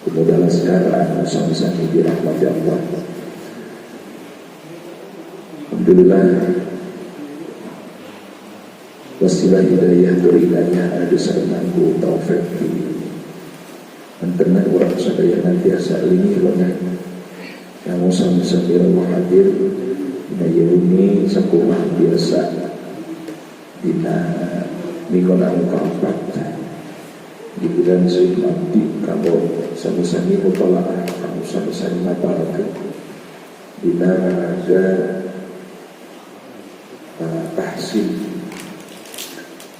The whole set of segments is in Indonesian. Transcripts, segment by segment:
Kemudian sekarang sama-sama dirahmati Allah. Alhamdulillah, wasilah hidayah turingannya ada sarangku taufik antena orang sadaya nantiasa ini lengan kamu sama-sama hadir na yaumi sakumah biasa dina minggu anu kaopat di bulan Zulhijjah kamu sama-sama mutalaah kamu sama-sama mapalkeun dina ada tahsin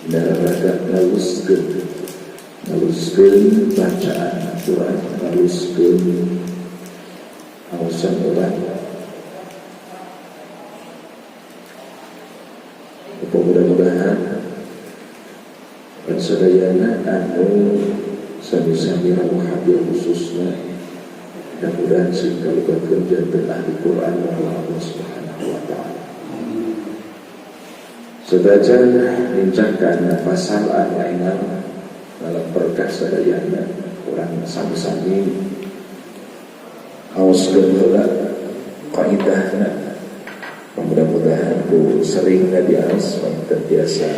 dina ada ngaluskeun bacaan Al-Quran, ngaluskeun awasan orang. Mudah-mudahan sadayana anu sami-sami hadir khususnya mudah-mudahan sing kalibakeun janten ahli Quran Allah Subhanahu wa taala. Sedajan nincangkan pasal anu enam dalam berkah sadayana orang sami-sami hauskeun heula kaidahna. Mudah-mudahan ku sering diaos terbiasa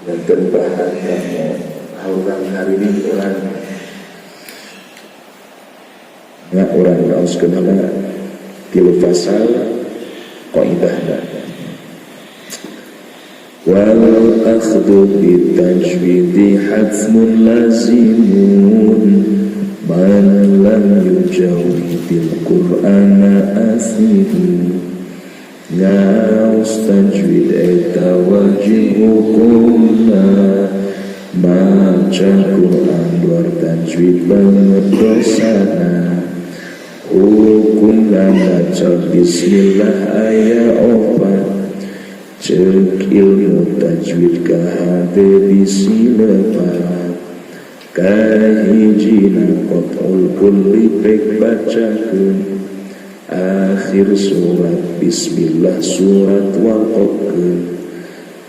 dan terbahan kamu hauran hari ini orang haus kenala tilu pasal kaidahna. Wal akhdhu bitajwidi hatmun lazimun man lam yujawidil Qur'ana asimu. Ngaus tajwid eta wajib hukumna maca Qur'an luar tajwid banget dosana. Hukumna maca bismillah aya opat cek ilmu tajwid kahade bisi lepat kahijina qot'ul kulli pek bacakeun akhir surat bismillah surat waqafkeun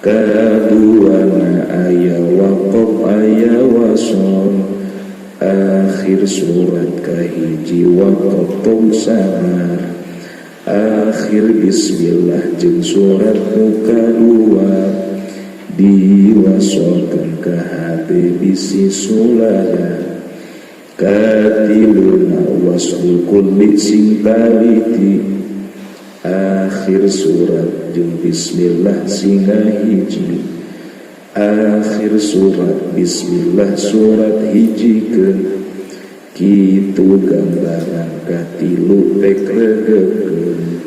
kaduana aya waqaf aya wasol akhir surat kahiji waqaf tong samar akhir bismillah jeung surat muka dua diwasolkeun ka hade bisi sulala katiluna wasul kulli sing taliti akhir surat jeung bismillah sing hiji akhir surat bismillah surat hijikeun kitu gambaran katilu pek regekeun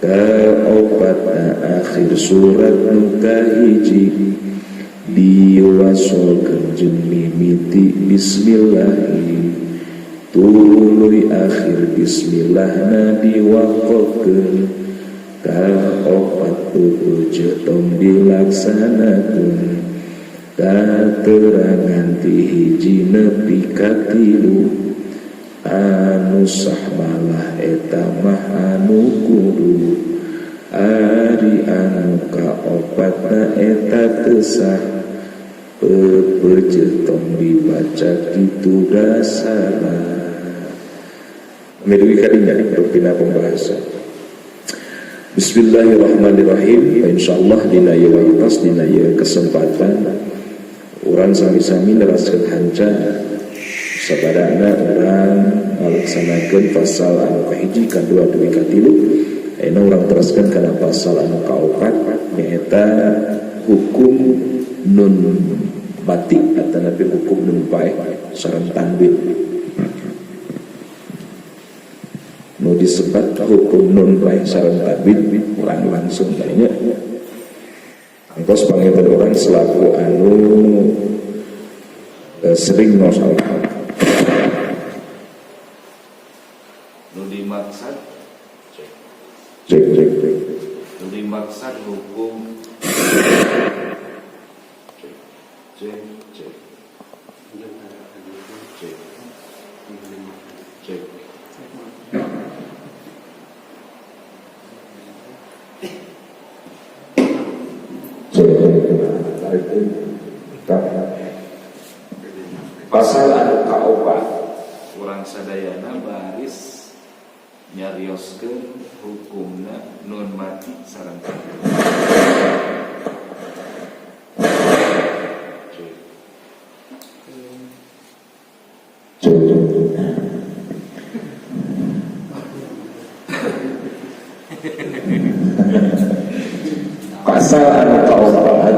kaopatna akhir surat nu kahiji diwasolkeun jeung mimiti bismillah tuluy akhir bismillahna diwaqafkeun kaopat puguj tong dilaksanakeun katerangan ti hiji nepi katilu anu sah malah eta mah anu kudu ari anu kaopatna eta teu sah peupeujeuh tong dibaca kitu dasara. Meduwi kadinya dipina pembahasan. Bismillahirrahmanirrahim. Insyaallah dina ieu waktos dina ieu kesempatan urang sami-sami neraskeun hanca sabadana urang ngalaksanakeun pasal anu kahiji kadua duwi katilu ayeuna urang teraskeun kana pasal anu kaopat nyaeta hukum nun mati atau nabi hukum nun baik sareng tanwin nu disebat hukum nun baik sareng tanwin urang langsung kayaknya angkos panginten orang selaku anu sering nosal nu dimaksud cek nu dimaksud hukum cek Pasal anu kaopat urang sadayana baris nyarioskeun hukumna nun mati sareng kafir. Pasal anu kaopat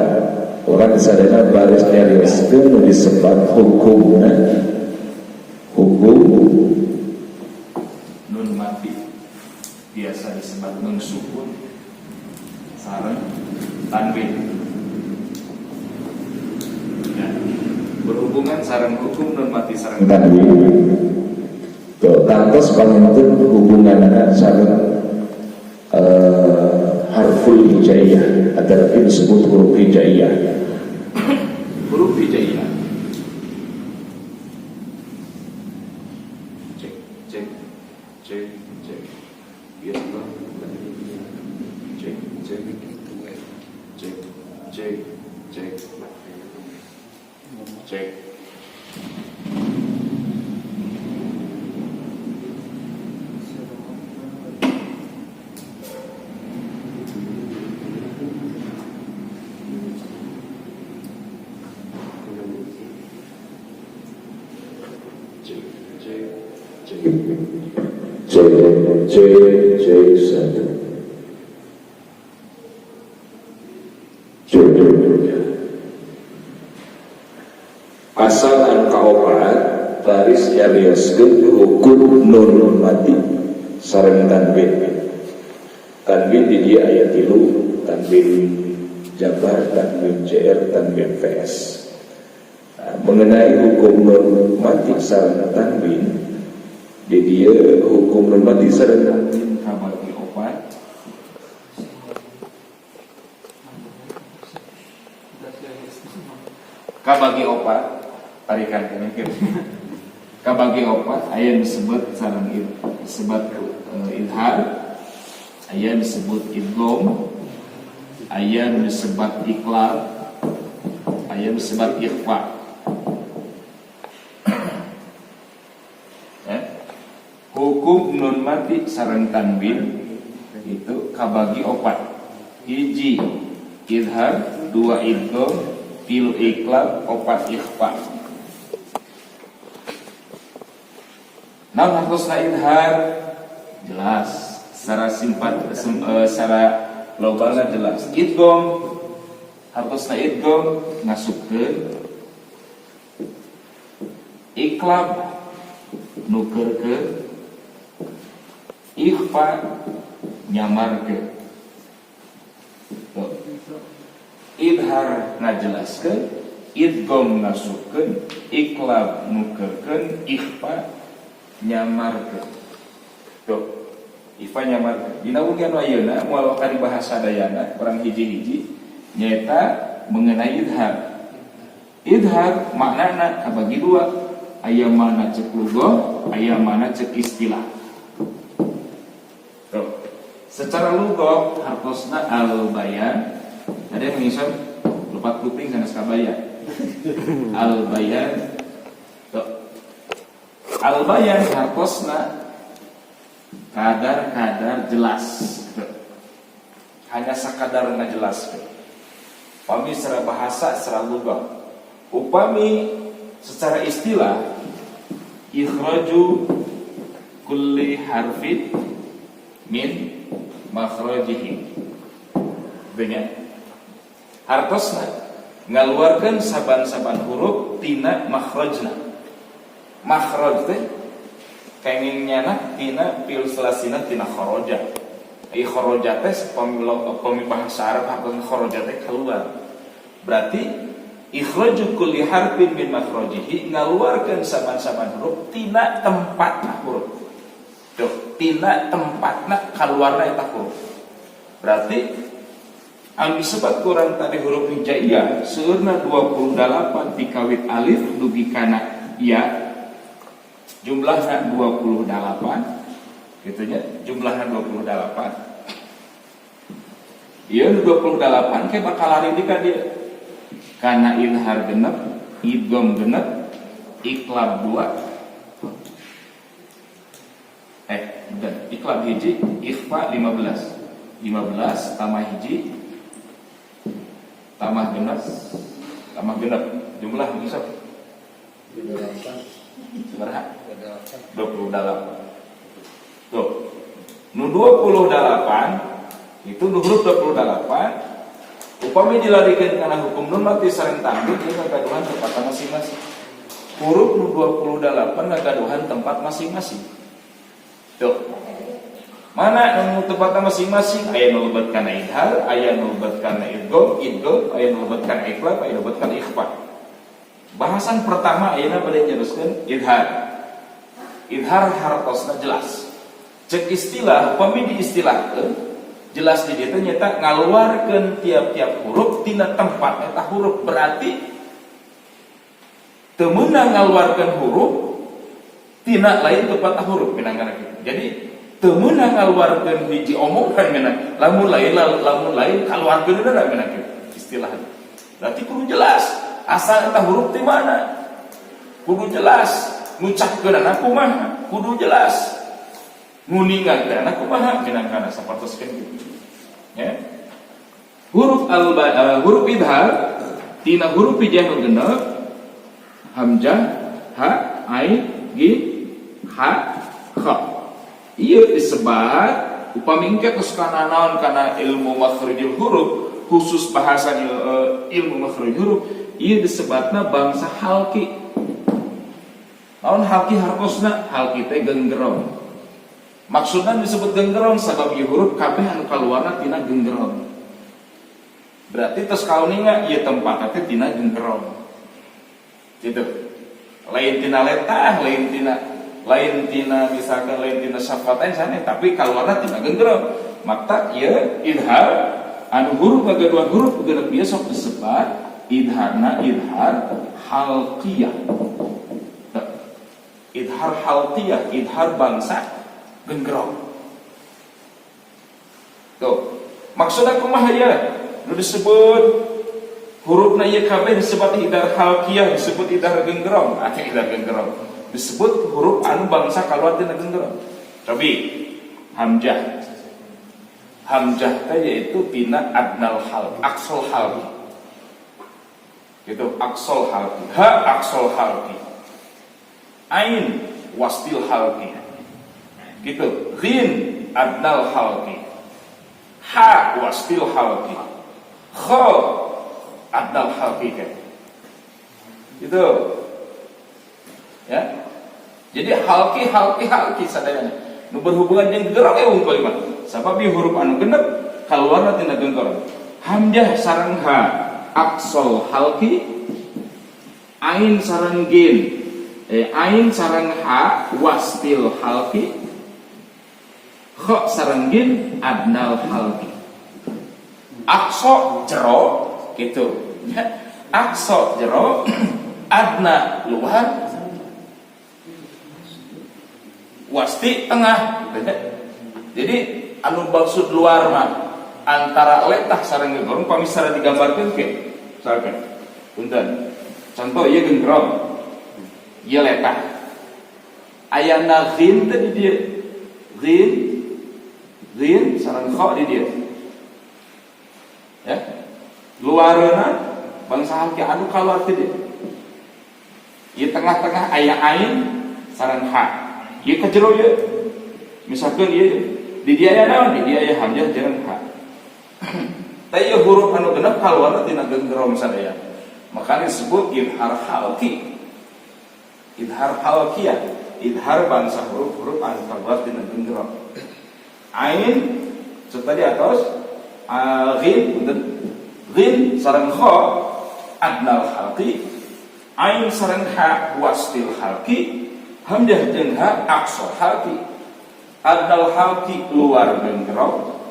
orang sadayana baris nyarioskeun disebut hukumna hukum Nun mati biasa disebut nun sukun sareng tanwin. Ya, berhubungan sareng hukum nun mati sareng tanwin. Tuh, tantos panentun hubunganna sareng harful hijaiyah atau disebut huruf hijaiyah. Huruf hijaiyah. Cek. Biar Allah. Cek. Asal anu kaopat baris nyarioskeun hukum nun mati sareng tanwin. Tanwin di dia aya 3, tanwin jabar, tanwin jr, tanwin vs. Mengenai hukum nun mati sareng tanwin di dia hukum nun mati sareng tanwin Kabagi opat kabagi opat tarikan keneukeun. Kabagi opat aya disebut sareng disebut idhar, aya disebut idgham, aya disebut iqlab, aya disebut ikhfa. Hukum nun mati sareng tanwin itu kabagi opat. 1 idhar, 2 idgham, 3 iqlab, 4 ikhfa. Nah, harusna idhar jelas secara secara global jelas. Idgham harusna idgham ngasupkeun, iqlab nukeurkeun, ikhfa nyamarkeun. Idhar ngajelaskeun, idgham ngasupkeun, iqlab nukeurkeun, ikhfa nyamarkeun. Tuh, ikhfa nyamarkeun. Dina oge anu ayeuna moal ka dibahas sadayana urang hiji-hiji nyaeta mengenai idhar. Idhar maknana kabagi 2. Aya makna cek lughah, aya makna cek istilah. Tuh. Secara lughah hartosna al-bayan. Ada yang mengisap lepat kuping sana sekabaya. Al-bayan. Tuh. Al-bayan hartosna kadar-kadar jelas. Tuh. Hanya sakadar ngajelaskeun. Upami secara bahasa, secara lughah. Upami secara istilah, ikhraju kulli harfin min makhrajihi. Bener. Hartosna ngaluarkeun saban-saban huruf tina makhrajna. Makhraj teh kengingnyana tina fil selasina tina kharaja. Ai kharaja teh upami bahasa Arab hakeun kharaja teh keluar. Berarti ikhraju kulli harfin min makhrajihi ngaluarkeun saban-saban huruf tina tempatna huruf. Tuh, tina tempatna kaluarna eta huruf. Berarti anu disebut kurang tadi huruf hijaiyah seueurna 28 dikawit alif dugi kana ya. Jumlahna 28. Gitu nya, jumlahna 28. Ieu 28 bakal lari di ka dieu. Kana idhar genep, idgham genep, iklab 2 bukan, iklab hiji, ikhfa 15 tambah hiji tambah genap jumlah bisa seberapa? 28. Tuh. Nu 28 itu nu huruf 28 upami dilarikeun kana hukum nun mati sareng tanduk ieu ngagaduhan tempat masing-masing. Huruf nu 28 ngagaduhan tempat masing-masing. Tuh. Mana nu tempatna masing-masing? Aya nu lebat kana idhar, aya nu lebat kana idgham, aya nu lebat kana iqlab, aya nu lebat kana ikhfa. Bahasan pertama ayeuna bade njeroskeun idhar. Idhar hartosna jelas. Cek istilah, upami diistilahkeun jelas di dieu teh nyata ngaluarkeun tiap-tiap huruf tina tempat eta huruf, berarti teu meunang ngaluarkeun huruf tina lain tempat huruf pinangana kitu. Jadi teu meunang ngaluarkeun hiji omongan meunang lamun lain kaluarkeun deuna meunang kitu istilahna. Berarti kudu jelas asal eta huruf di mana. Kudu jelas ngucapkeunana kumaha, kudu jelas nguningatkeunana kumaha minangkana sapertoskeun kitu. Ya. Huruf huruf idhar tina huruf hijah nu genep hamzah, ha, ain, gin, ha, kha. Ieu disebat upami engke geus kana naon kana ilmu makhrijul huruf, khusus bahasa ilmu makhrijul huruf, ieu disebatna bangsa halki. Naon halki hartosna? Halki teh genggerong. Maksudna disebut genggerong sabab ieu huruf kabeh anu kaluarna tina genggerong. Berarti tos kauninga ieu tempatna teh tina genggerong. Gitu. Lain tina letah, lain tina misalkan lain tina syafatan sana, tapi kaluarna tina genggerong. Maka ieu idhar anu huruf ngagaduhan huruf genep ieu sok disebat idharna idhar halqiyah. Idhar halqiyah, idhar bangsa genggerong. Tuh. Maksudna kumaha ya? Nu disebut hurufna ieu kabeh disebut idhar halqiyah, disebut idhar genggerong. Idhar genggerong. Disebut huruf anu bangsa kaluar tina genggerong. Tapi hamzah. Hamzah teh yaitu tina adnal halq, aqsal halq. Gitu, aqsal halq. Ha aqsal halq. Ain wastil halq. Gitu, ghin adnal halqi, ha wastil halqi, kha adnal halqi kan. Gitu. Ya. Jadi halqi sadayana. Nu berhubungan jeung gerong eung kalimat. Sabab ieu huruf anu genep kaluarna tina genggerong. Hamzah sareng ha aqsal halqi, ain sareng gin. Ain sareng ha wastil halqi, kha sarenggin adnal halqi. Aqsa jero gitu ya. Aqsa jero adna luar wasti tengah gitu ya. Jadi anu maksud luar mah antara letah sareng genggerong pamisara digambarkeun ke misalkan punten contoh ieu genggerong ieu letah ayana ghin teh di dieu ghin sareng kha di dieu ya luarna bangsa halki anu kaluar teh dieu ieu tengah-tengah aya ain sareng ha ieu ka jero ieu misalkeun ieu di dia aya naon di dia aya hamzah jeung ha teh ieu huruf anu genep kaluarna tina genggerong sadaya makanya disebut idhar halqi idhar halqiyah idhar bangsa huruf-huruf anu kaluar tina genggerong ain tadi atas ghin sareng kha adnal halqi ain sareng ha wastil halqi hamzah jeung ha aqsal halqi adnal halqi luar genggerong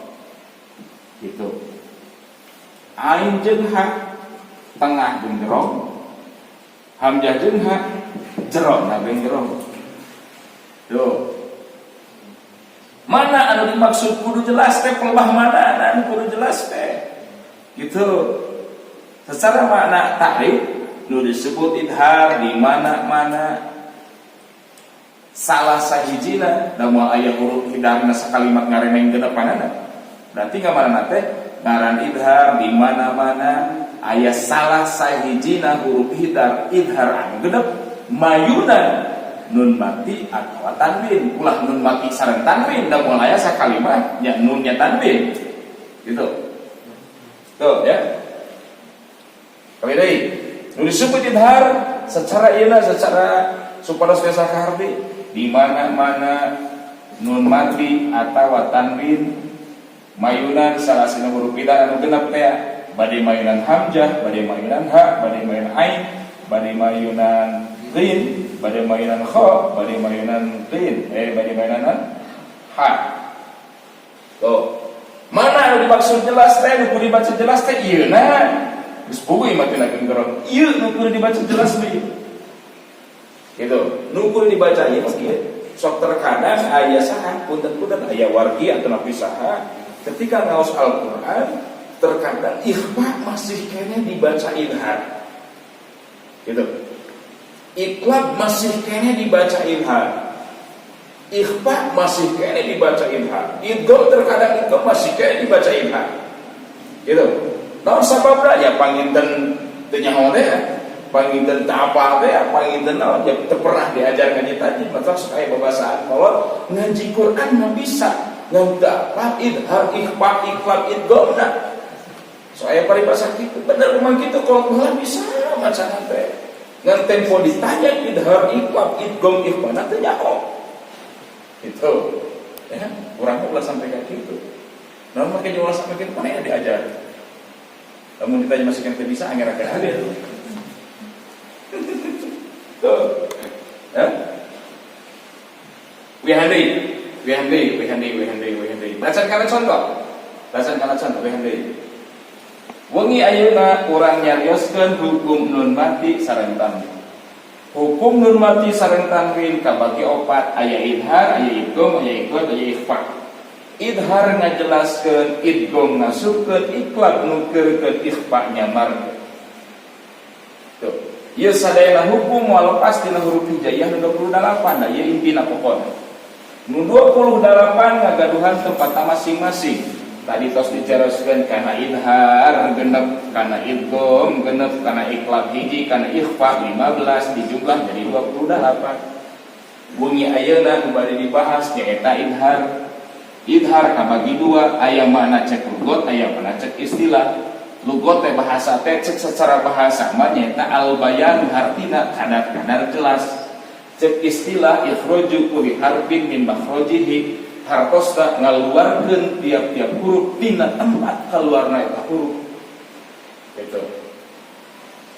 gitu ain jeung ha tengah genggerong hamzah jeung ha jero na genggerong. Tuh mana anu dimaksud kudu jelas teh pelah mana anu kudu jelas teh gitu secara makna takrif nu disebut idhar di mana-mana salah sahijina da moal aya huruf idharna sakalimat ngareneng geneupanana. Berarti ngaranna teh ngaran idhar di mana-mana aya salah sahijina huruf idhar anu genep mayuna nun mati atau tanwin. Ulah nun mati sareng tanwin da moal aya sakalimat nya nunnya tanwin. Gitu. Tuh ya. Kami deui nu disebut idhar secara ieu secara supados biasa kaharti di mana-mana nun mati atau tanwin mayunan salah sina huruf idhar anu genep teh bade mayunan hamzah, bade mayunan ha, bade mayunan ain, bade mayunan ghin, bade mayunan kha, bade mayunan ghin, bade mayunan ha. Tuh. Mana anu dimaksud jelas teh, nu kudu dibaca jelas teh ieu na. Geus puguh mah tina gerong. Ieu nu kudu dibaca jelas deui. Gitu. Nu kudu dibaca ieu mah kieu. Sok terkadang aya saha punten-punten aya wargi atau napi saha ketika ngaos Al-Qur'an terkadang ikhfa masih kene dibaca idhar. Gitu. Iqlab masih kene dibaca idhar. Ikhfa masih kene dibaca idhar. Idgham terkadang idgham masih kene dibaca idhar. Gitu. Naon sababna ya panginten teu nyaho teh, panginten teu apal teh, panginten naon ya teu pernah diajar ngaji tajwid, maka supaya babasaan kolot ngaji Quran mah bisa ngan dapat idhar, ikhfa, iqlab, idghamna. Soalnya paribasa kitu, bener memang kitu kalau bola bisa macana teh. Ngan tempo ditanya idhar, iqlab, idgham, ikhfa teh nyaho. Itu. Ya, urang ulah sampai kayak gitu. Namun makanya ulah sampai kitu mana diajar. Namun ditanya masih kan bisa anggar-anggar ada. Tuh. Ya. Wihandi. Bacan kana contoh. Wihandi. Wengi ayeuna urang nyarioskeun hukum nun mati sareng tanwin. Hukum nun mati sareng tanwin kabagi opat, aya idhar, aya idgham, aya iqlab, aya ikhfa. Idhar ngajelaskeun, idgham ngasupkeun, iqlab nukeurkeun, ikhfa nyamarkeun. Tuh. Ieu sadayana hukum walau pas dina huruf hijaiyah nu 28, da ieu intina pokona. Nu 28 ngagaduhan tempat masing-masing. Tadi tos diceroskeun kana idhar genep, kana idgham genep, kana iqlab hiji, kana ikhfa 15 dijumlah jadi 28. Bunyi ayeuna nu bade dibahas nyaeta idhar. Idhar kabagi dua, aya mana cek lugot, aya mana cek istilah. Lugot teh bahasa teh cek secara bahasa mah nyaeta al-bayan hartina kadar jelas. Cek istilah ikhraju kulli harfin min makhrajihi. Hartosna ngaluarkeun tiap-tiap huruf tina tempat keluarna eta huruf. Gitu.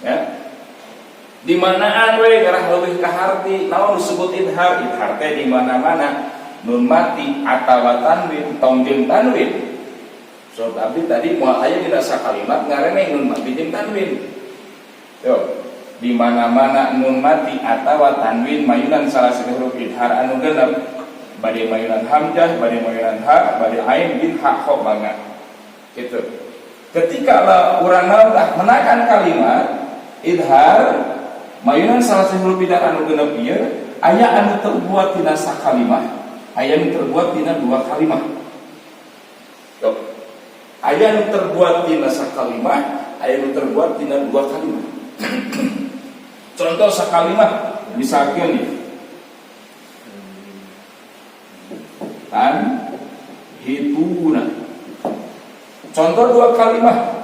Ya. Di manaan we garah leuwih ka harti, naon disebut idhar? Idhar teh di mana-mana nun mati atawa tanwin, tong tanwin. So abdi tadi moal aya dina sakalimat ngareneng nun mati jeung tanwin. Yo, di mana-mana nun mati atawa tanwin mayunan salah satu huruf idhar anu genep. Bade mayunan hamzah, bade mayunan ha, bade ain bin ha kho banget. Gitu. Ketika urang tah menakan kalimat idhar mayunan salah satu huruf idhar anu genep ieu aya anu terbuat tina sakalimat, aya anu terbuat tina dua kalimat. Tuh. Aya anu terbuat tina sakalimat, aya anu terbuat tina dua kalimat. Contoh sakalimat misalkeun nih tan hituna. Contoh dua kalimat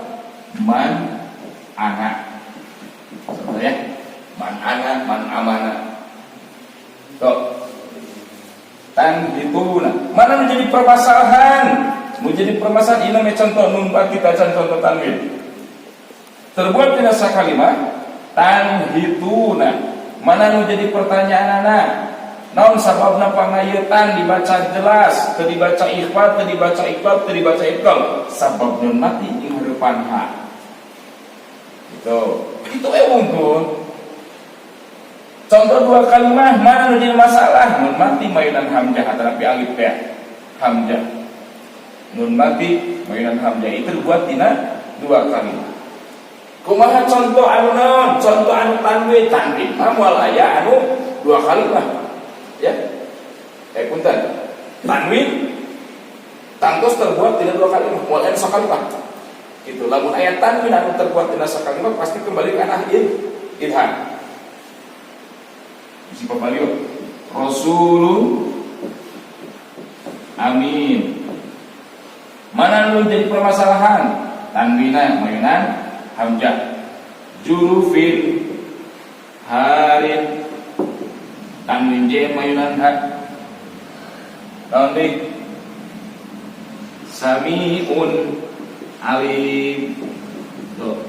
man ana. Contoh ya, man ana, man amana. Tuh. Tan hituna. Mana menjadi permasalahan? Menjadi permasalahan ini contoh nun kita contoh tanwin. Terbuat tina sakalimat tan hituna. Mana menjadi pertanyaan anak? Naon sababna pangayeutan dibaca jelas, teu dibaca ikhfa, teu dibaca iqlab, teu dibaca idgham. Sabab nun mati ing heurepan ha. Itu wungkul. Contoh dua kalimat mana nu jadi masalah? Nun mati mayunan hamzah atarapi alif teh. Hamzah. Nun mati mayunan hamzah itu dibuat tina dua kalimat. Kumaha contoh anu naon? Contoh anu tanwin mah moal aya anu dua kali mah. Ya. Punten. Tanwin tangtos terbuat tidak dua kali mah, moal anu sakali mah. Itu lamun aya tanwin anu terbuat tidak sakali mah pasti kembali kana idham. Isi papalieu. Rasulun amin. Mana nu jadi permasalahan? Tanwina mayunan hamzah. Jurufin harin tanwin je mayunan ha. Lawan samiun alim. Tuh.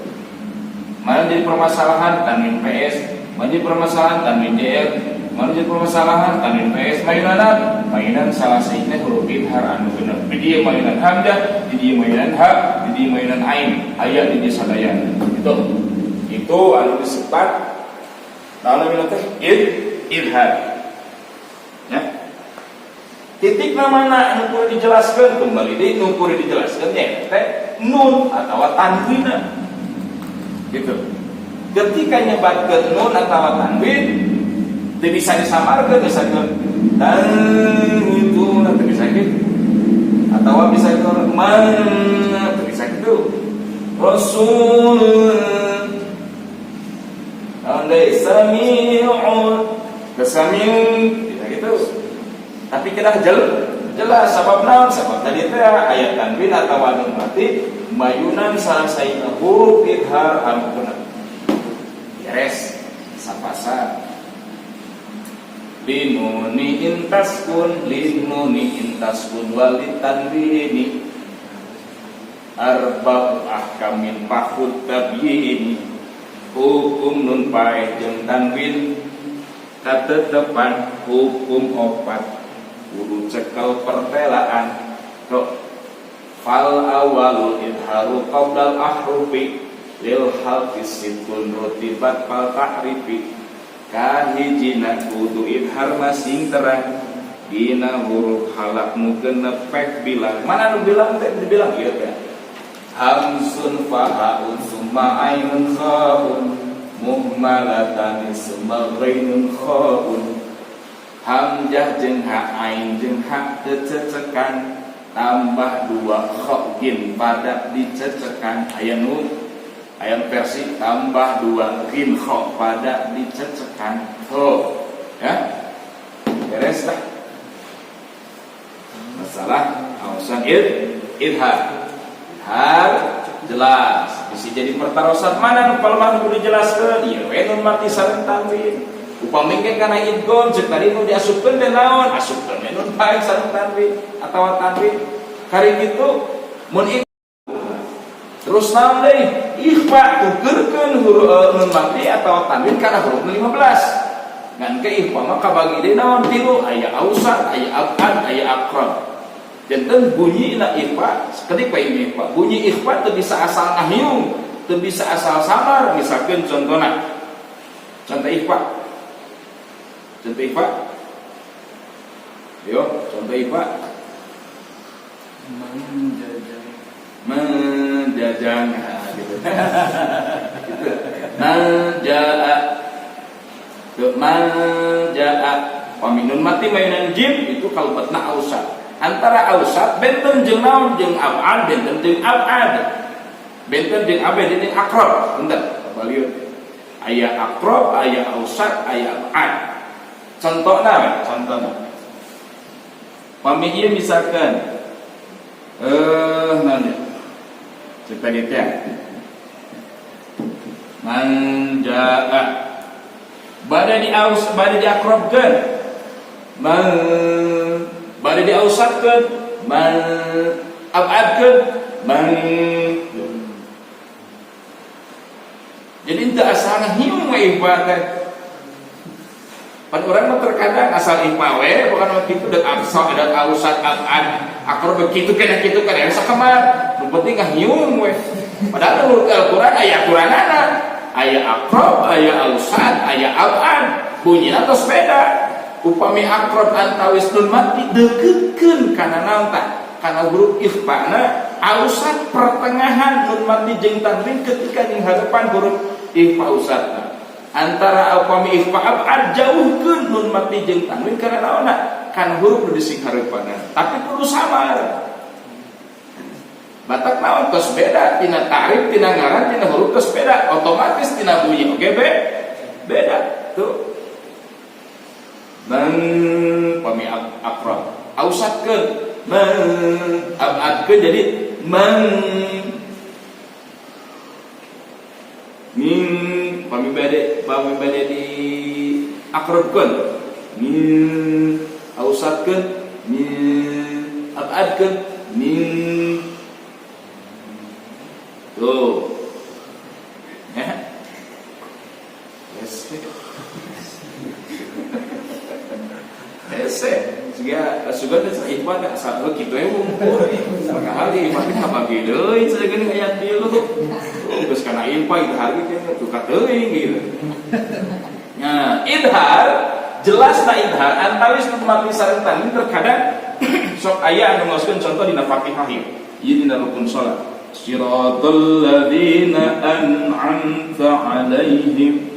Mana jadi permasalahan? Tanwin PS. Mana jadi permasalahan? Tanwin JR. Mana jadi permasalahan? Tanwin PS mainan salah sahihna huruf idhar anu bener. Di dieu mainan hamzah, di dieu mainan ha, di dieu mainan ain, aya di dieu sadaya. Itu anu disebut naon teh idhar. Ya. Titik namana anu kudu dijelaskeun kembali deui nu kudu dijelaskeun nya teh nun atawa tanwinna. Gitu. Ketika nyebatkeun nun atawa tanwin teu bisa disamarkeun misalkan dan itu teu bisa gitu atau bisa itu mana teu bisa gitu rasul andai sami'un kesami'un bisa gitu tapi kita jelas sabab naon sabab tadi teh ayat tanwin atau nun mati mayunan salah saina huruf idhar anu bener beres sapasa linuni intaskun walit tanwini arba'u ahkamin fahud tabyini hukum nun paeh jeung tanwin katetepan hukum opat kudu cekel pertelaan tok fal awalul idharu qabla ahrufi lil halqis situn rutibat fal tahrifi kahijina kudu idhar masing terang dina huruf halak nu genep pek bilang mana nu bilang teh dibilang ieu teh hamsun fahaun summa ainun khaun muhmalatan summa ghainun khaun hamzah jeung ha ain jeung ha teu cecekan tambah dua kha gin pada dicecekan aya nu ayat versi tambah dua gin kho pada dicecekan ho ya beres dah masalah ausan idhar jelas bisa jadi pertarosan mana nu palmah kudu dijelaskeun ieu we nun mati sareng tanwin upami ge kana idgham ceuk tadi nu diasupkeun teh naon asupkeun nun bae sareng tanwin atawa tanwin kari kitu mun terus naon deui ikhfa tukeurkeun huruf nun mati atau tanwin kana huruf 15 ngan ke ikhfa mah kabagi deui naon tilu aya ausat aya abad aya aqrab janten bunyina ikhfa kedik bae ikhfa bunyi ikhfa teu bisa asal ngahiung teu bisa asal samar misalkeun contohna contoh ikhfa yo contoh ikhfa menjajang gitu. Manjaa paminun mati mayunan jim itu kalbetna ausat antara ausat benten jeung naon jeung abad benten jeung abad benten jeung abad jeung akrab bener balieu aya akrab aya ausat aya abad contohna pami ieu misalkan naon cerita dia manjaa bade diakrabkeun bade diausatkeun abadkeun jadi teu asalna hiung we ibadah pan urang mah terkadang asal ipa we bukan kitu deuk absa ada ausat abad akrab begitu kana sakamar nu penting ngahiung we padahal nu Al-Qur'an aya Qur'anana aya akrab aya ausat aya abad bunyina tos beda upami akrab antawis nun mati deukeutkeun kana naon tah kana huruf ikhfa'na ausat pertengahan nun mati jeung tanwin ketika jeung harapan huruf ikhfa usatna. Antara upami ikhfa abad jauhkeun nun mati jeung tanwin karena naonna kan huruf nu dising hareupanna. Tapi kudu samar. Batak naon tos beda tina ta'rif, tina ngaran, tina huruf tos beda, otomatis tina bunyi oke beda. Tuh. Man pami akrab ausatkeun man abadkeun jadi man min pami bade di akrabkeun min ausatkeun min abadkeun min tuh ya yes juga ikhwan asal kitu we ngumpul sakali ikhwan kabagi deui sajeun aya tilu geus kana ikhwan itu hari teh tuka teuing gitu. Nah, idhar jelasna idhar antawis mati sareng tanwin terkadang sok aya anu ngoskeun contoh dina Fatihah ieu dina rukun salat siratal ladzina an'amta 'alaihim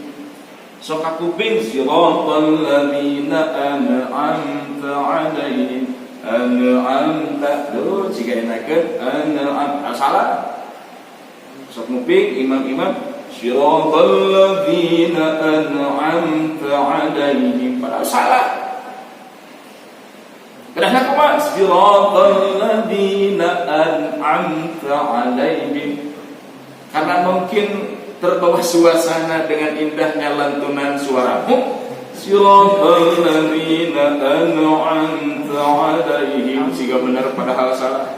sok kakuping siratal ladzina an'amta 'alaihim an'amta do jika enakeun an'am salah sok nguping imam-imam siratal ladzina an'amta 'alaihim padahal salah kadang kumaha siratal ladzina an'amta 'alaihim karena mungkin terbawa suasana dengan indahnya lantunan suaramu siratal ladzina an'amta 'alaihim sehingga benar padahal salah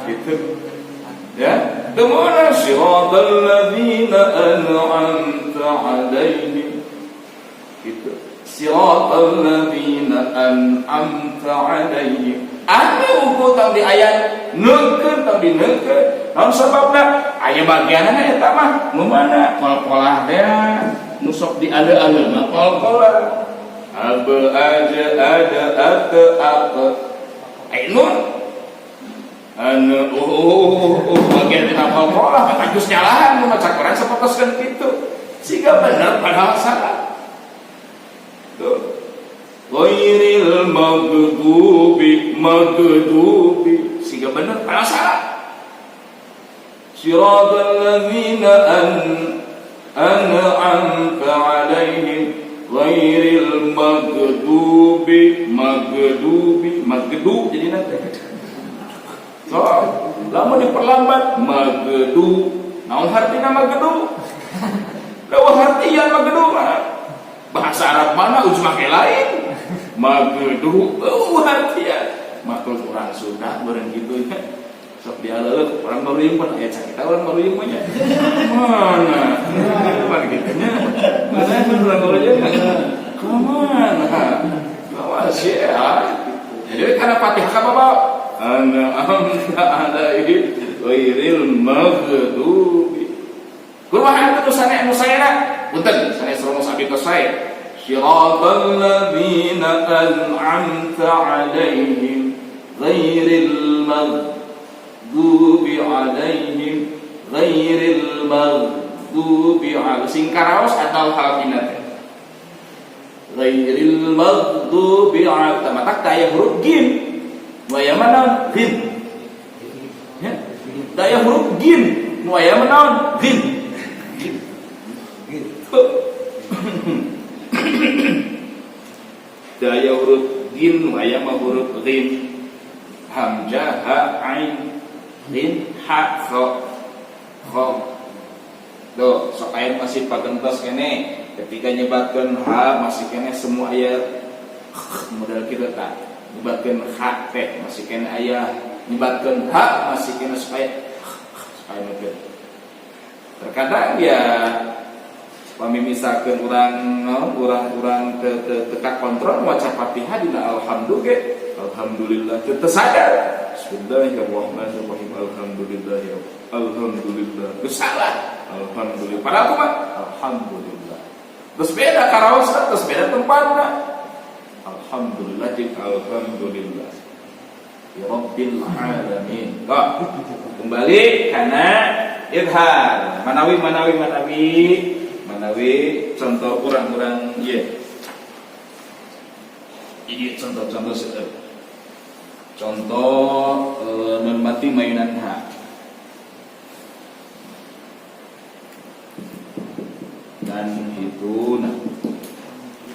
gitu ya kemana siratal ladzina an'amta 'alaihim gitu siratal ladzina an'amta 'alaihim anu uku tang di ayat neukeun tang di neukeun naon sababna aya bagianna eta mah nu mana qol-qolah teh nu sok dialeu-aleu mah qol-qolah aba aja ada ate nun anu bagian dina qol-qolah mah geus nyalahan mun cakoran sapatoskeun kitu siga bener padahal salah tuh ghairil maghdubi sehingga benar padahal salah siratal ladzina an'amta 'alaihim ghairil maghdubi jadi nanti so lamun diperlambat maghdu naon hartina maghdu dawa hartian maghdu bahasa Arab mana uj make lain magduh artian makul kurang sudah bareng gitu ya sok dialeuh orang baru yang pun aya cerita orang baru yang punya mana mana gitunya mana orang baru yang kemana awas ya jadi karena Fatihah apa bapak an'amta 'alaihim ghairil maghdubi kumaha atuh sana anu sayana punten sana seromos abi tos sae siratal ladzina an'amta 'alaihim ghairil maghdubi 'alaihim ghairil maghdubi 'alaihim sing karaos atal halkinat ghairil maghdubi 'alaihim matak daya huruf gin waya mana gin ya daya huruf gin waya mana gin daya huruf gin waya mah huruf ghin hamzah ha ain ghin ha kha do sok aya masih pagentos kene ketika nyebatkeun ha masih kene semua aya modal kitu tah nyebatkeun ha teh masih kene aya nyebatkeun ha masih kene supaya meukeun terkadang ya pamimisakeun urang tekak kontrol maca Fatihah dina alhamdulillah teu sadar bismillahirrahmanirrahim alhamdulillah geus salah alhamdulillah padahal kumaha alhamdulillah terus beda karaosna terus beda tempatna alhamdulillah jeung alhamdulillah Rabbil alamin. Kembali karena idhar manawi contoh orang-orang ini contoh sedep. Contoh nun mati mainan ha. Dan itu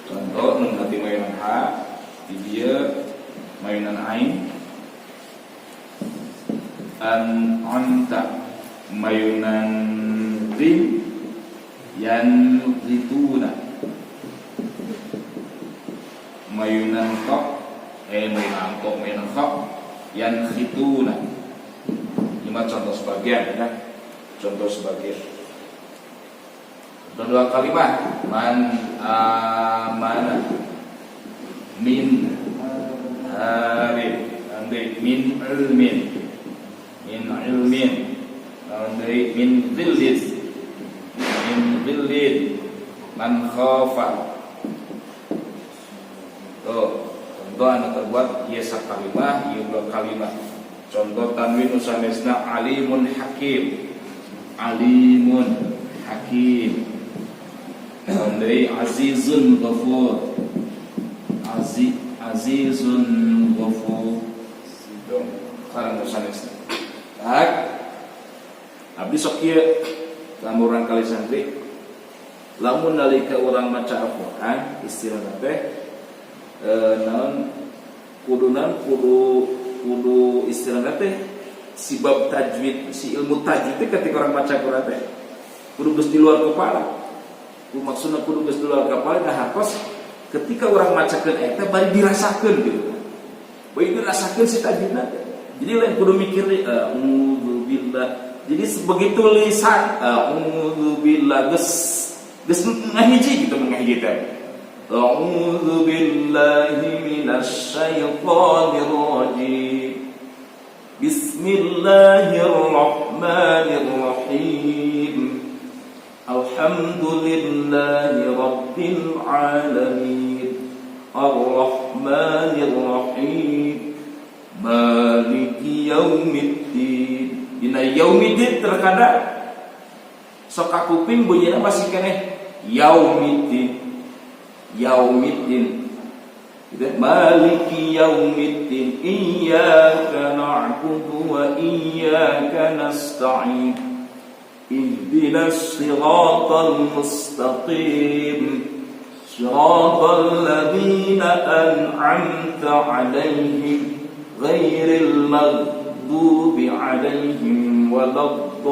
contoh nun mati mainan ha, dia mainan ain. Anta mayunan rim yan rituna mayunan kok mayunan kok yan rituna. Lima contoh sebagian ya. Contoh sebagian. Dan dua kalimat mana min harin andai min ilmin dari min zillin man khafa. Contoh anu terbuat ieu sakalimah ieu dua kalimat. Contoh tanwin usanesna alimun hakim dari azizun ghafur sekarang usanesna abdi sok kieu lamun urang kali santri lamun nalika urang maca Al-Qur'an istilahna teh naon kudu istilahna teh si bab tajwid si ilmu tajwid teh ketika orang baca Qur'an teh kudu geus di luar kepala. Maksudna kudu geus di luar kepala dah hapus ketika orang macakeun eta bari dirasakeun gitu. Bari dirasakeun si tajwidna teh. Jadi lain kudu mikir billah. Jadi begitu lisan billah geus ngahiji gitu ngahiji teh. A'udzu billahi minasy syaithanir rajim. Bismillahirrahmanirrahim. Alhamdulillahi rabbil alamin. Ar-Rahmanir Rahim. Maliki yaumiddin. Dina yaumiddin terkadang sok kuping bunyinya masih keneh yaumiddin. Maliki yaumiddin. Iyyaka na'budu wa iyyaka nasta'in. Ihdinas siratal mustaqim. Siratal ladzina an'amta 'alaihim ghairil maghdubi 'alaihim waladdallin.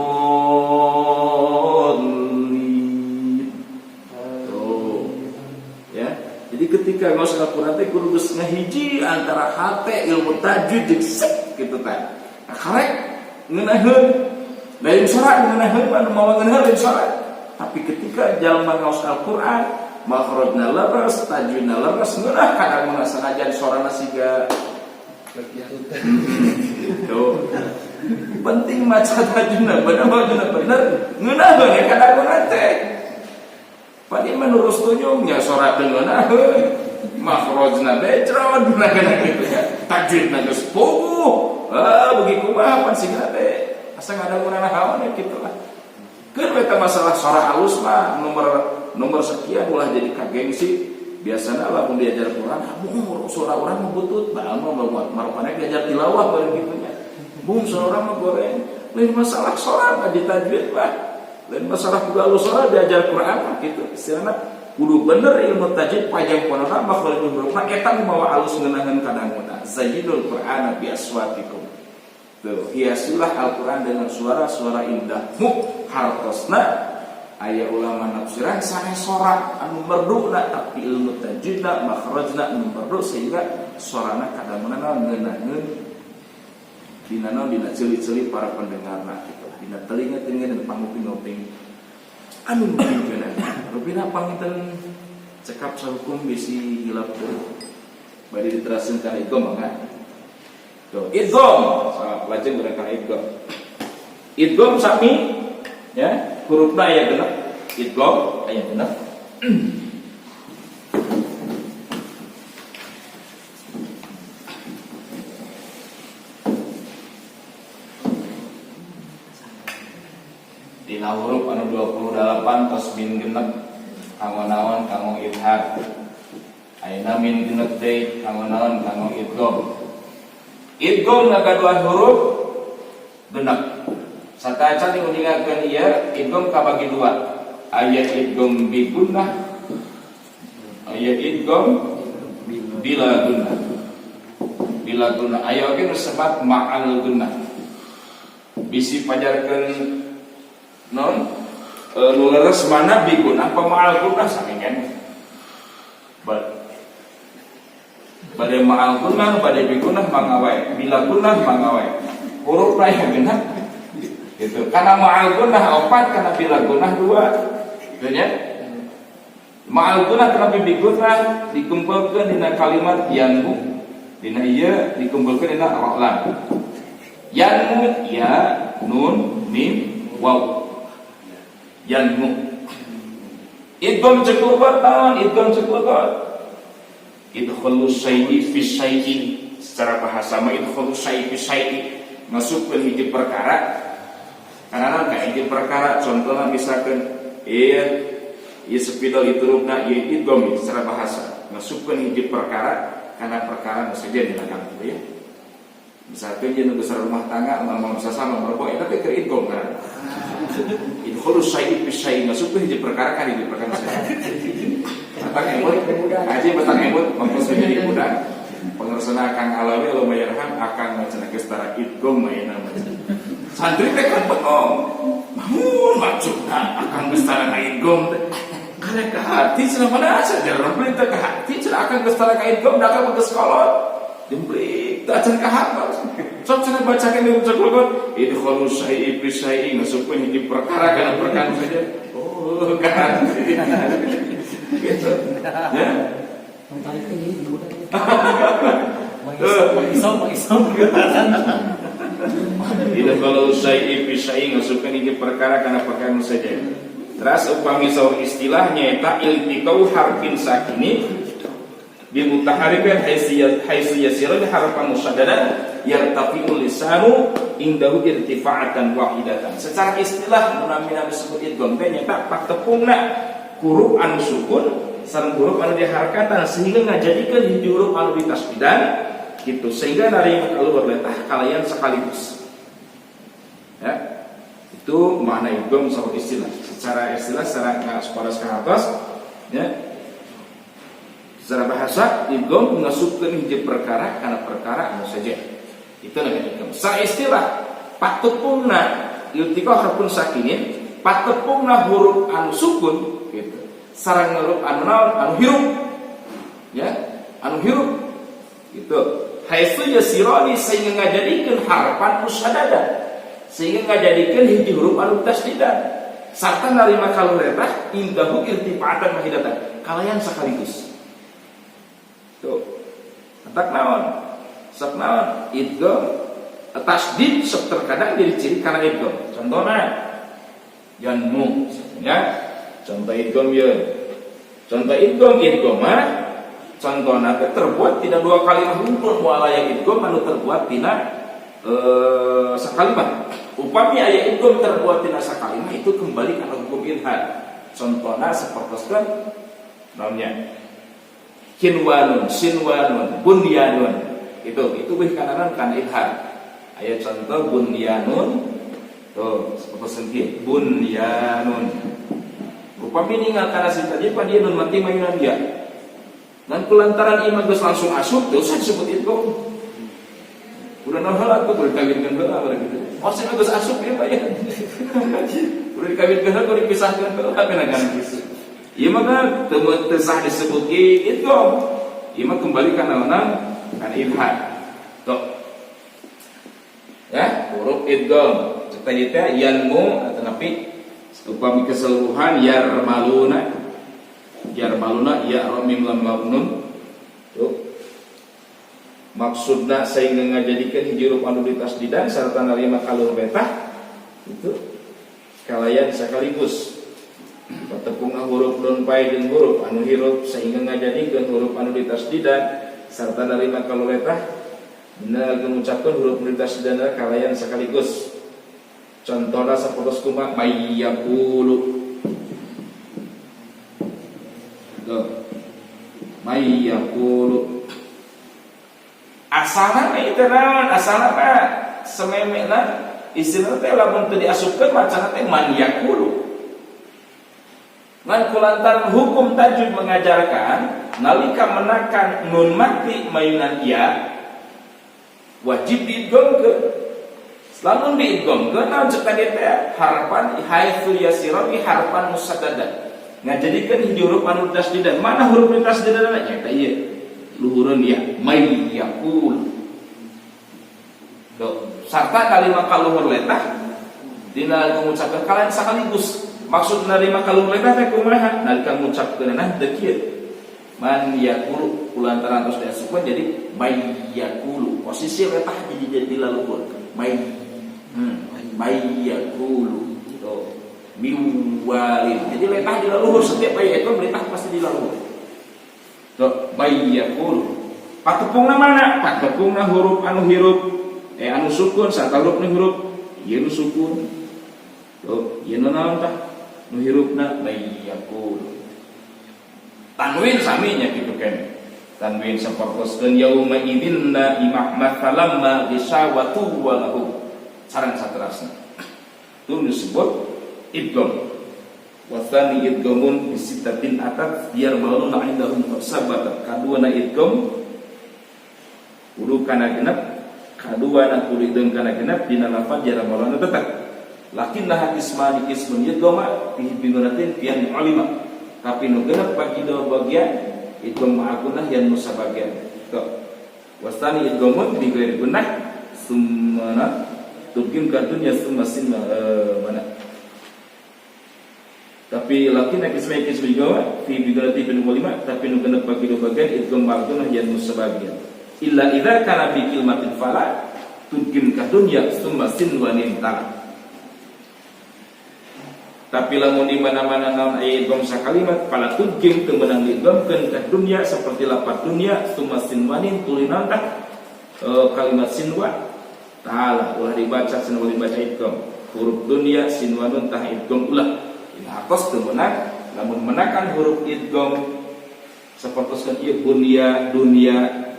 Ya. Jadi ketika ngaos Al-Qur'an teh kudu geus ngahiji antara hate ilmu tajwid jeung sek kitu teh. Karek ngeunaheun lain surat ngeunaheun anu mawa ngeunaheun lain surat. Tapi ketika jalma ngaos Al-Qur'an makhrajna leres, tajwidna leres, ngeunah kadang mah sanajan sorana siga gitu. Penting maca tajwidna bener ngeunaheun ya kadang-kadang teh. Padi menurut tunyungnya surat ngeunaheun makhrajna bejrod nah gitu ya. Tajwidna geus puguh. Begi kumaha pan siga teh. Asa ngadangurana hawan ya kitu lah. Keur eta masalah suara halus mah nomor sekian ulah jadi kagengsi. Biasana lamun diajar Quran, suara orang mah butut, bae mah marupana diajar tilawah bareng kitu nya. Suara mah goreng. Lain masalah suara di tajwid mah. Lain masalah kudu halus suara diajar Quran mah kitu. Istilahna kudu bener ilmu tajwid pajang ponoka makhluk hurufna eta mawa halus ngeunaheun kadanguna. Zayyinul Qur'ana bi aswatikum. Tuh, hiasilah Al-Qur'an dengan suara-suara indah. Hartosna aya ulama nafsiran sanes sorak anu merduna tapi ilmu tajwidna makhrajna anu merdu sehingga suarana kadanguna ngeunaheun dina ceuli-ceuli para pendengarna kitu. Dina telinga-telinga dan panguping-uping anu mungkin rupina panginten cekap sahukum bisi hilap teu. Bari diteraskeun ka idgham mangga. Tuh, idgham, lajeng berangkat idgham. Idgham sami ya, hurufna aya genep. Idgham aya genep. Dina huruf anu 28 tos min genep kanggo naon kanggo idhar. Ayeuna min genep deui kanggo naon kanggo idgham. Idgham ngagadua huruf genep. Satacan diuningakeun ieu idgham kabagi dua. Aya idgham bi gunnah, aya idgham bila gunnah. Bila gunnah aya oge nu sebat ma'al gunnah. Bisi pajarkeun non nu leres mana bi gunnah apa ma'al gunnah samikeun. Bade ma'al gunnah bade bi gunnah mangawae, bila gunnah mangawae. Huruf na yang genep gitu. Karena ma'al gunnah 4, karena bila gunnah 2. Gitu nya. Ma'al gunnah kana bi gunnah dikumpulkeun dina kalimat yanmu. Dina ieu dikumpulkeun dina ra'lan. Yanmu ya nun mim waw. Yanmu. Idgham ceklugot naon? Idgham ceklugot. Idkhalu syai'i fi syai'in. Secara bahasa mah idkhalu syai'i fi syai'i. Masukkeun hiji perkara karena ka hiji perkara contohna misalkan ieu sepidol iturupna ieu idgham secara bahasa. Masukkeun hiji perkara karena perkara nu sejen dina gitu ya. Misalkan dia besar rumah tangga malam sasama merokok eta teh keur idgham kan. Idkhulu syai'i fi syai'in masuk ke hiji perkara kan hiji perkara saja. Batang emut, aja batang emut mangkos jadi budak. Pengersana Kang Alawi lumayan akan macana kestara idgham maena macam. Santri teh kan bengong. Namun maksudna akan kestara idgham teh karena ke hati cenah mana saja orang perintah ke hati cenah akan kestara ka idgham da ka geus kolot. Dembrik teu acan ka hafal. Sok cenah bacakeun di ceklogot idkhalu syai'i fi syai'in masukkeun hiji perkara kana perkara saja. Oh kan. Gitu. Ya. Idkhalu syai'i fi syai'in masukkeun hiji perkara kana perkara saja. Terus upami saur istilahnya eta iltiqau harfin sakini bi mutaharrifin haitsu yasiru harfan musaddadan yartafi'u lisanu indahu irtifa'atan wahidatan. Secara istilah munamina disebut idgham teh nyata paktepungna huruf anu sukun sareng huruf anu diharokatan sehingga ngajadikeun hiji huruf anu ditasdidan gitu sehingga narima kaluar letah kalayan sekaligus. Ya. Itu makna idgham saur istilah. Secara istilah secara ngaparas ka atas ya. Secara bahasa idgham ngasupkeun hiji perkara kana perkara anu saja. Itu namanya idgham. Sa istilah patepungna iltiqa harfun sakinin, patepungna huruf anu sukun gitu. Sareng huruf anu naon anu hirup. Ya, anu hirup. Gitu. Haitsu yasirani sehingga ngajadikeun harfan musaddada. Sehingga ngajadikeun hiji huruf anu tasdidan. Sarta narima kaluretah indahu irtifa'atan wahidatan. Kalayan sakaligus. Tuh. Entak naon? Sok naon? Idgham tasdid sok terkadang jadi ciri kana idgham. Contohna yanmu ya. Contoh idgham ya. Contoh idgham mah contohna terbuat tidak dua kalimat huruf mualaya idgham anu terbuat tina sakalimat. Upami aya idgham terbuat tina sakalimat itu kembali kana hukum idhar. Contohna sapertoskeun namanya kinwanun, sinwanun, bunyanun. Itu wih kanaran kan idhar. Aya contoh bunyanun. Tuh, sapertoskeun kieu bunyanun. Upami ninggal kana sinta jeung dia nun mati mayunan dia. Dan kulantaran imam geus langsung asup teu usah disebut idgham. Udah nolak tuh, udah dikawinkan heula barang gitu. Maksudnya geus asup ieu Pak ya. Udah dikawinkan heula, udah dipisahkeun heula kana gitu. Ieu mah teu sah disebut idgham. Ieu mah kembali kana naon? Kana idhar. Tuh. Ya, huruf idgham. Cita teh yanmu atau napi upami keseluruhan yarmaluna. Yarmaluna ya mim lam nun. Tuh. Maksudna sehingga ngajadikeun hiji huruf anu ditasdidan sarta narima kalur betah itu kalayan sakaligus patepungna huruf nun pai jeung huruf anu hirup sehingga ngajadikeun huruf anu ditasdidan sarta narima kalur betah dina ngucapkeun huruf ditasdidan kalayan sakaligus Contohnya sapodos kumaha mayyaqulu. Mayyaqulu. Asalna itu naon? Asalna sememena istilah teh lamun teu diasupkeun macana teh man yaqulu. Ngan kulantaran hukum tajwid mengajarkan nalika menakan nun mati mayunan ya wajib diidghamkeun. Lamun diidghamkeun naon cek tadi teh harapan haitsu yasira bi harapan musaddadan. Ngajadikeun hiji huruf anu tasdidan. Mana huruf tasdidan nya? Eta ieu. Luhureun ya may yaqul. Sarta kalimat kaluhur letah dina mengucapkeun kalian sakaligus. Maksud narima kaluhur letah teh kumaha? Nalika ngucapkeunna teu kieu. Man yaqulu kulantaran tos diasupkeun jadi may yaqulu. Posisi letah jadi laluhur. May yaqulu. Miwalin. Jadi letah di laluhur setiap bayi itu letah pasti di laluhur. May yaqulu. Patepungna mana? Patepungna huruf anu hirup anu sukun sarta huruf nu hirup ieu nu sukun. Ieu naon tah? Nu hirupna may yaqulu. Tanwin sami nya kitu kan. Tanwin sapertoskeun yauma idinna imah mathalamma bisawatu wa lahu. Sareng saterasna. Itu disebut idgham. Wa tsani idghamun bisitatin atat biar baluna indahum sabata. Kaduana idgham kudu kana genep, kaduana kudu idgham kana genep dina lafaz jara baluna tetep. Lakinna ismani ismun idghama fi bigunatin pian ulima. Tapi nu genep bagi dua bagian idgham ma'agunah yang nusa bagian. Wa tsani idghamun bi ghairi gunah summa tudgim kadunya summa sinna mana. Tapi lakin kismai gawa fi bidalati bin ulima tapi nu genep bagi dua bagian idgham ma'agunah yang nusa bagian. Illa idza kana bi kalimatin fala tudgim kadunya summa sinwanin ta. Tapi lamun di mana-mana naon aya idgham sakalimat fala tudgim teu meunang diidghamkeun ka dunya seperti lafaz dunya summa sinwanin tulinan tah kalimat sinwa ta'ala ulah dibaca sinwa dibaca idgham huruf dunya sinwanun tah idgham ulah ini hakos teu meunang lamun menakan huruf idgham sapertoskeun ieu bunya dunya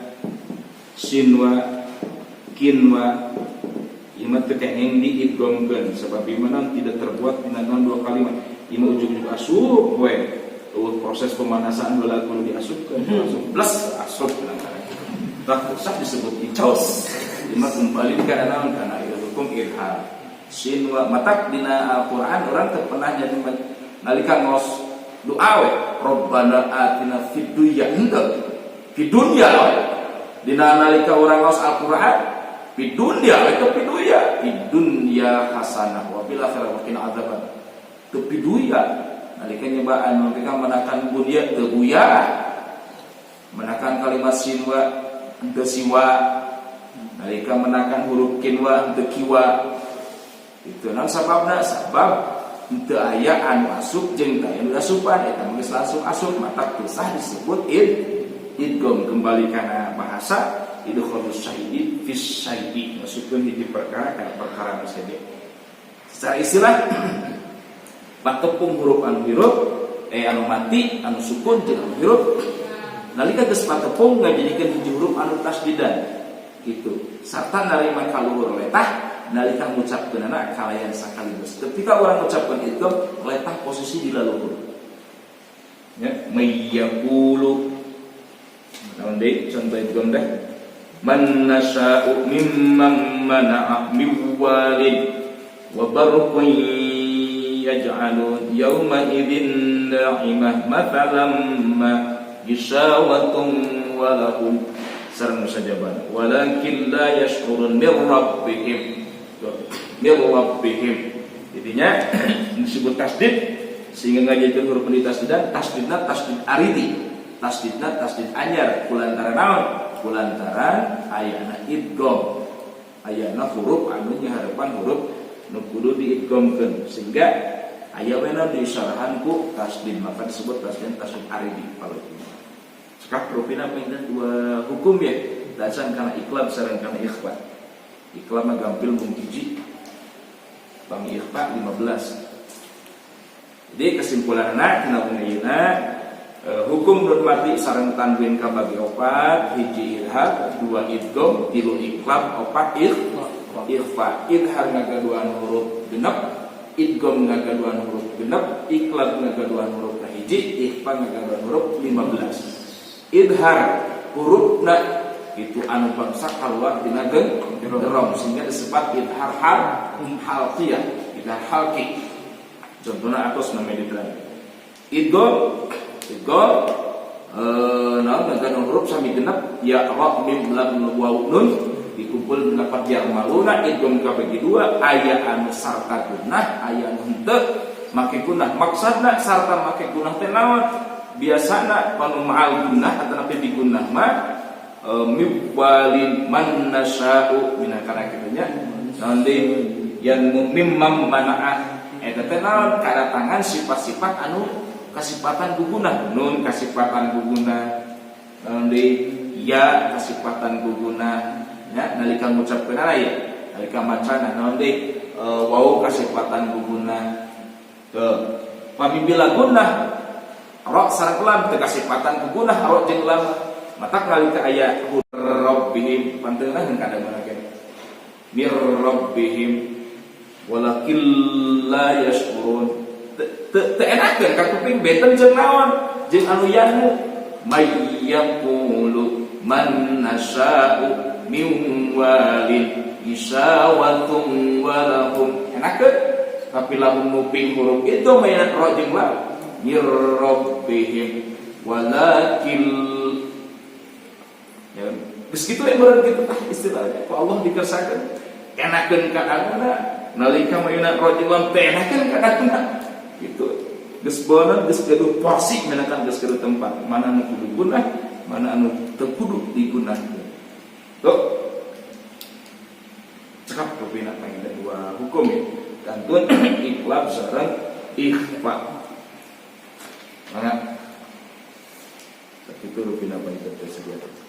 sinwa kinwa ieu teu kenging diidghamkeun sebab ieu tidak terbuat dina dua kalimat ieu ujug-ujug asup we proses pemanasan heula kudu diasupkeun langsung plus asup tak usah disebut icos ieu kembali ka naon kana hukum irhal sinwa matak dina Al-Qur'an orang teu pernah jadi nalika ngos doa we Rabbana atina fid dunya henteu fid dunya dina nalika urang ngos Al-Qur'an fid dunya itu fid dunya hasanah wa bil akhirati wa qina adzaban teu fid dunya nalika nyebaan mereka menakan dunya teu buya menakan kalimat sinwa teu siwa nalika menakan huruf kinwa teu kiwa itu naon sababna sabab teu aya anu asup jeung teu anu asupan eta geus langsung asup mata kisah disebut idgham kembali kana bahasa idkhalus syai'i fis syai'i masukkeun hiji perkara kana perkara nu sede secara istilah patepung huruf anu hirup anu mati anu sukun jeung anu hirup nalika geus patepung ngajadikeun hiji huruf anu tasdidan gitu sarta narima kaluhur letah nalika ngucapkeunna kalayan sakaligus ketika orang ngucapkeun idgham letah posisi di laluhur ya may yaqulu naon deui contoh idgham dah man nasya'u mimman mana'a miwalid wa barqun yaj'alun yawma idzin na'imah mathalan ma yishawatun wa lahum sareng sajaban walakin la yashkurun mir rabbihim jadinya disebut tasdid sehingga ngajadikeun huruf tasdidan tasdidna tasdid aridi tasdidna tasdid anyar kulantaran naon kulantaran ayana idgham ayana huruf anu nyaharepan huruf nu kudu diidghamkeun sehingga aya we naon diisyarahan ku tasdid maka disebut tasdid aridi kalau sekap rupina pindah dua hukum ya dasar kana iqlab sareng kana ikhfa iqlab mah gampil mung hiji bami ikhfa 15. Jadi kesimpulan anak tina ayeuna hukum nun mati sareng tanwin kabagi opat, hiji idhar, dua idgham, tilu iqlab, opat ikhfa. Idhar ngagaduan huruf genep, idgham ngagaduan huruf genep, iqlab ngagaduan huruf kahiji, ikhfa ngagaduan huruf 15. Idhar hurufna itu anu bangsa keluar dina gerong sehingga disebut idhar halqiyah, idhar halqi. Contohnya atos namanya diterang. Idgham ngagaduan huruf sami genep ya ra mim lam waw nun dikumpul dapat yarmaluna. Idgham kabagi dua aya anu sarta gunnah aya anu henteu make gunnah. Maksudna sarta make gunnah teh naon? Biasana panu ma'al gunnah atawa di gunnah mah miwalin man nasya'u minakana kitu nya naon deui yan mimam mana'ah eta teh naon kadatangan sifat-sifat anu kasifatan guguna. Nun kasifatan guguna naon deui ya kasifatan guguna nya nalika ngucapkeun aya nalika macana naon deui wau kasifatan guguna teu pamibila gunnah ra sareng lam teu kasifatan guguna ra jeung lam mata nalika aya rabbihim panteunna jeung kadang-kadang mir rabbihim walakil la yashkurun teu enakeun ka kuping beten jeung naon jeung anu yanu may yaqulu man nasya'u min walin isawatun walahum enakeun tapi lamun nguping huruf itu mainan ra jeung la mir rabbihim walakil ya, begitu yang gitu istilahnya. Kalau Allah dikersakan, enakeun ka anuna, nalika mayuna rajulan teh enakeun ka anuna. Gitu. Geus beunang geus gaduh porsi menakan geus gaduh tempat. Mana anu kudu gunah, mana anu teu kudu digunah. Tuh. Cakap rupina pangida dua hukum ya. Kantun iqlab sareng ikhfa. Mana? Itu rupina pangida tersebut.